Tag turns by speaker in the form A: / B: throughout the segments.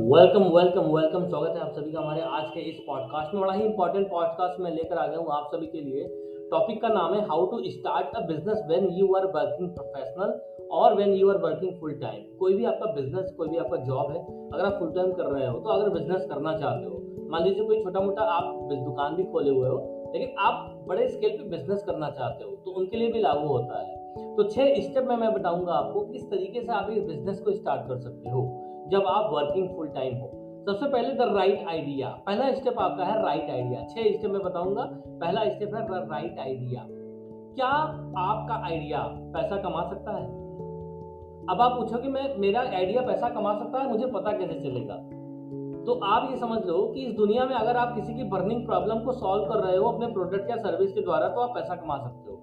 A: Welcome welcome welcome. स्वागत है आप सभी का हमारे आज के इस पॉडकास्ट में। बड़ा ही इंपॉर्टेंट पॉडकास्ट मैं लेकर आ गया हूँ आप सभी के लिए। टॉपिक का नाम है how to start a business when you are working professional और when you are working full time. कोई भी आपका बिजनेस, कोई भी आपका जॉब है, अगर आप फुल टाइम कर रहे हो तो अगर बिजनेस करना चाहते हो, मान लीजिए कोई छोटा मोटा आप दुकान भी खोले हुए हो, लेकिन आप बड़े स्केल पे बिजनेस करना चाहते हो तो उनके लिए भी लागू होता है। तो 6 स्टेप में मैं बताऊंगा आपको किस तरीके से आप इस बिजनेस को स्टार्ट कर सकते हो जब आप वर्किंग फुल टाइम हो। सबसे पहले द राइट आइडिया। पहला स्टेप आपका है राइट आइडिया। 6 स्टेप में बताऊंगा। पहला स्टेप है राइट आइडिया। क्या आपका आइडिया पैसा कमा सकता है? अब आप पूछोगे मैं मेरा आइडिया पैसा कमा सकता है, मुझे पता कैसे चलेगा? तो आप ये समझ लो कि इस दुनिया में अगर आप किसी की बर्निंग प्रॉब्लम को सॉल्व कर रहे हो अपने प्रोडक्ट या सर्विस के द्वारा, तो आप पैसा कमा सकते हो।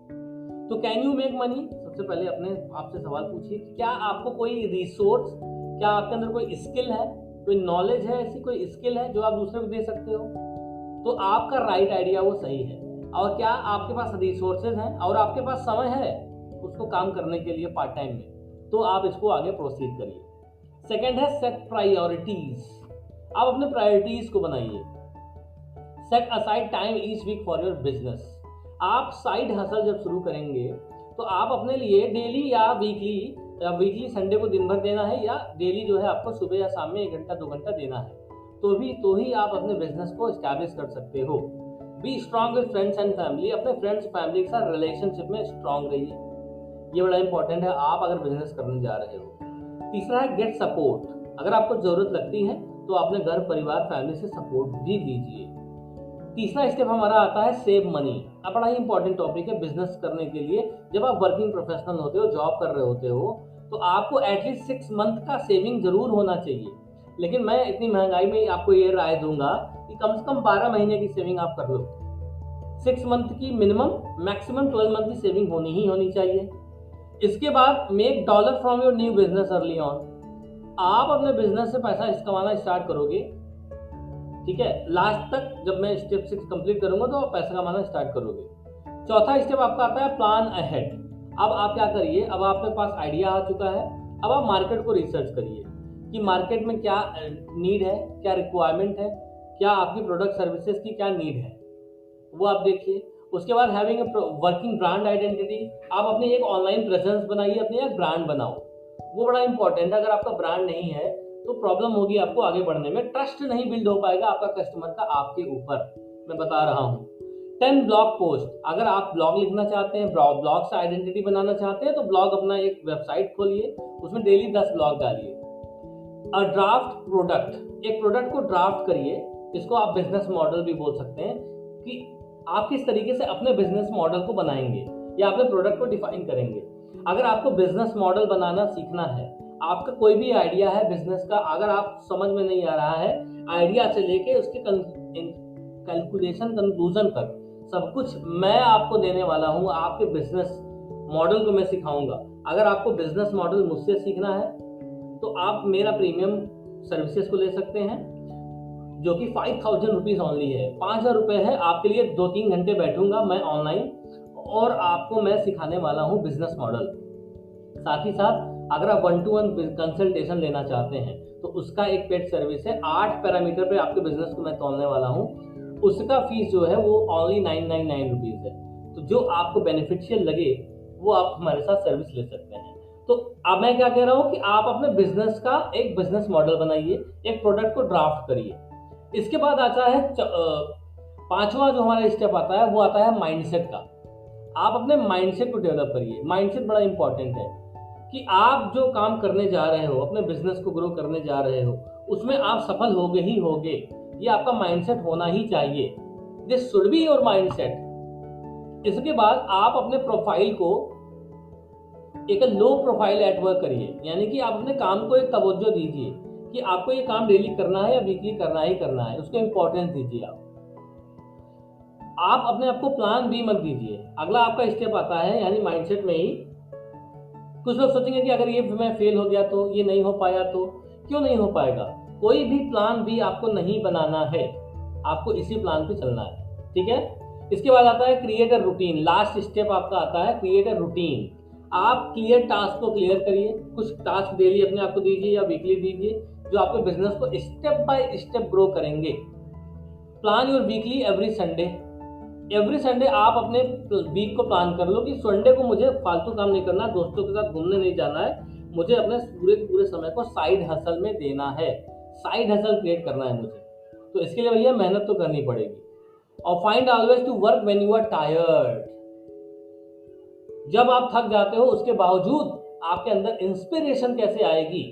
A: तो कैन यू मेक मनी? सबसे पहले अपने आपसे सवाल पूछिए कि क्या आपको कोई रिसोर्स, क्या आपके अंदर कोई स्किल है, कोई नॉलेज है, ऐसी कोई स्किल है जो आप दूसरे को दे सकते हो? तो आपका राइट आइडिया वो सही है। और क्या आपके पास रिसोर्सेज हैं और आपके पास समय है उसको काम करने के लिए पार्ट टाइम में, तो आप इसको आगे प्रोसीड करिए। सेकेंड है सेट प्रायोरिटीज। आप अपने प्रायोरिटीज को बनाइए। Set aside time each week for your business. आप साइड हसल जब शुरू करेंगे तो आप अपने लिए डेली या वीकली संडे को दिन भर देना है, या डेली जो है आपको सुबह या शाम में 1 घंटा 2 घंटा देना है, तो ही आप अपने बिजनेस को एस्टैब्लिश कर सकते हो। B strong with friends and family. अपने फ्रेंड्स फैमिली के साथ रिलेशनशिप में स्ट्रांग रहिए। ये बड़ा इंपॉर्टेंट है आप अगर बिजनेस करने जा रहे हो। तीसरा है गेट सपोर्ट। अगर आपको जरूरत लगती है तो अपने घर परिवार फैमिली से सपोर्ट भी दीजिए। तीसरा स्टेप हमारा आता है सेव मनी। अब बड़ा ही इंपॉर्टेंट टॉपिक है बिजनेस करने के लिए। जब आप वर्किंग प्रोफेशनल होते हो, जॉब कर रहे होते हो, तो आपको एटलीस्ट 6 मंथ का सेविंग जरूर होना चाहिए। लेकिन मैं इतनी महंगाई में आपको ये राय दूंगा कि कम से कम 12 महीने की सेविंग आप कर लो। 6 मंथ की मिनिमम, मैक्सिमम 12 मंथ की सेविंग होनी ही होनी चाहिए। इसके बाद make dollar from your new business early on. आप अपने बिजनेस से पैसा कमाना स्टार्ट करोगे, ठीक है, लास्ट तक जब मैं स्टेप 6 कंप्लीट करूंगा तो आप पैसा कमाना स्टार्ट करोगे। चौथा स्टेप आपका आता है प्लान अहेड। अब आप क्या करिए, अब आपके पास आइडिया आ चुका है, अब आप मार्केट को रिसर्च करिए कि मार्केट में क्या नीड है, क्या रिक्वायरमेंट है, क्या आपकी प्रोडक्ट सर्विसेज की क्या नीड है, वो आप देखिए। उसके बाद हैविंग वर्किंग ब्रांड आइडेंटिटी। आप अपनी एक ऑनलाइन प्रेजेंस बनाइए, अपनी एक ब्रांड बनाओ। वो बड़ा इंपॉर्टेंट है। अगर आपका ब्रांड नहीं है तो प्रॉब्लम होगी आपको आगे बढ़ने में। ट्रस्ट नहीं बिल्ड हो पाएगा आपका कस्टमर का आपके ऊपर, मैं बता रहा हूँ। 10 ब्लॉग पोस्ट। अगर आप ब्लॉग लिखना चाहते हैं, ब्लॉग से आइडेंटिटी बनाना चाहते हैं, तो ब्लॉग अपना एक वेबसाइट खोलिए, उसमें डेली 10 ब्लॉग डालिए। A draft product. एक प्रोडक्ट को ड्राफ्ट करिए। इसको आप बिजनेस मॉडल भी बोल सकते हैं कि आप किस तरीके से अपने बिजनेस मॉडल को बनाएंगे या अपने प्रोडक्ट को डिफाइन करेंगे। अगर आपको बिजनेस मॉडल बनाना सीखना है, आपका कोई भी आइडिया है बिजनेस का, अगर आप समझ में नहीं आ रहा है, आइडिया से लेके उसके कैलकुलेशन कंक्लूजन तक सब कुछ मैं आपको देने वाला हूं। आपके बिजनेस मॉडल को मैं सिखाऊंगा। अगर आपको बिजनेस मॉडल मुझसे सीखना है तो आप मेरा प्रीमियम सर्विसेज को ले सकते हैं, जो कि 5000 रुपीज ऑनली है। 5000 रुपये है। आपके लिए 2-3 घंटे बैठूंगा मैं ऑनलाइन और आपको मैं सिखाने वाला हूँ बिजनेस मॉडल। साथ ही साथ अगर आप 1-to-1 कंसल्टेशन लेना चाहते हैं तो उसका एक पेड सर्विस है। 8 पैरामीटर पे आपके बिजनेस को मैं तोलने वाला हूँ। उसका फीस जो है वो ओनली 999 रुपीज है। तो जो आपको बेनिफिशियल लगे वो आप हमारे साथ सर्विस ले सकते हैं। तो अब मैं क्या कह रहा हूँ कि आप अपने बिजनेस का एक बिजनेस मॉडल बनाइए, एक प्रोडक्ट को ड्राफ्ट करिए। इसके बाद आता है 5वां जो हमारा स्टेप आता है वो आता है माइंडसेट का। आप अपने माइंडसेट को डेवलप करिए। माइंडसेट बड़ा इंपॉर्टेंट है कि आप जो काम करने जा रहे हो, अपने बिजनेस को ग्रो करने जा रहे हो, उसमें आप सफल होगे ही होगे। ये आपका माइंडसेट होना ही चाहिए। This should be your mindset. इसके बाद आप अपने प्रोफाइल को एक लो प्रोफाइल एट वर्क करिए, यानी कि आप अपने काम को एक तवज्जो दीजिए कि आपको ये काम डेली करना है या वीकली करना ही करना है, उसको इंपॉर्टेंस दीजिए। आप अपने आप को प्लान बी मत दीजिए। अगला आपका स्टेप आता है, यानी माइंडसेट में ही कुछ लोग सोचेंगे कि अगर ये मैं फेल हो गया तो, ये नहीं हो पाया तो। क्यों नहीं हो पाएगा? कोई भी प्लान बी आपको नहीं बनाना है, आपको इसी प्लान पे चलना है, ठीक है। इसके बाद आता है create a routine. Last step आपका आता है क्रिएट अ रूटीन। आप क्लियर टास्क को क्लियर करिए। कुछ टास्क डेली अपने आप को दीजिए या वीकली दीजिए जो आपके बिजनेस को स्टेप बाय स्टेप ग्रो करेंगे। Plan your weekly every Sunday. Every Sunday आप अपने वीक को प्लान कर लो कि संडे को मुझे फालतू काम नहीं करना, दोस्तों के साथ घूमने नहीं जाना है, मुझे अपने पूरे समय को साइड हसल में देना है, साइड हसल क्रिएट करना है मुझे। तो इसके लिए भैया मेहनत तो करनी पड़ेगी। और find always to work when you are tired. जब आप थक जाते हो उसके बावजूद आपके अंदर इंस्पिरेशन कैसे आएगी,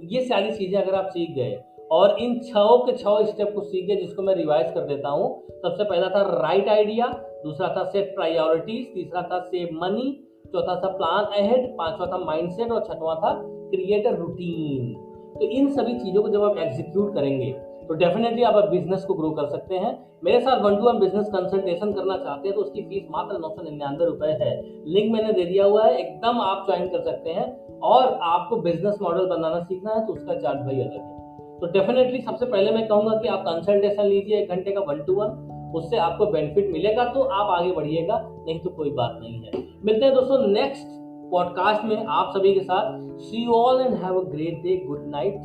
A: ये सारी चीजें अगर आप सीख गए और इन 6 के 6 स्टेप को सीख गए, जिसको मैं रिवाइज कर देता हूं। सबसे पहला था राइट आइडिया, दूसरा था सेट प्रायोरिटीज, तीसरा था सेव मनी, चौथा था प्लान अहेड, पांचवा था माइंडसेट और छठवां था क्रिएट अ रूटीन। तो इन सभी चीजों को जब आप एग्जीक्यूट करेंगे तो डेफिनेटली आप बिजनेस को ग्रो कर सकते हैं। मेरे साथ 1-to-1 बिजनेस कंसल्टेशन करना चाहते हैं तो उसकी फीस मात्र 999 रुपए है। लिंक मैंने दे दिया हुआ है, एकदम आप ज्वाइन कर सकते हैं। और आपको बिजनेस मॉडल बनाना सीखना है तो उसका चार्ज भाई अलग है। तो डेफिनेटली सबसे पहले मैं कहूंगा कि आप कंसल्टेशन लीजिए 1 घंटे का 1-to-1, उससे आपको बेनिफिट मिलेगा तो आप आगे बढ़िएगा, नहीं तो कोई बात नहीं है। मिलते हैं दोस्तों नेक्स्ट पॉडकास्ट में आप सभी के साथ। See you all and have a great day, good night,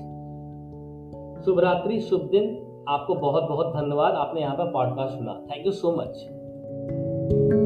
A: शुभ रात्रि, शुभ दिन। आपको बहुत बहुत धन्यवाद, आपने यहाँ पर पॉडकास्ट सुना। Thank you so much.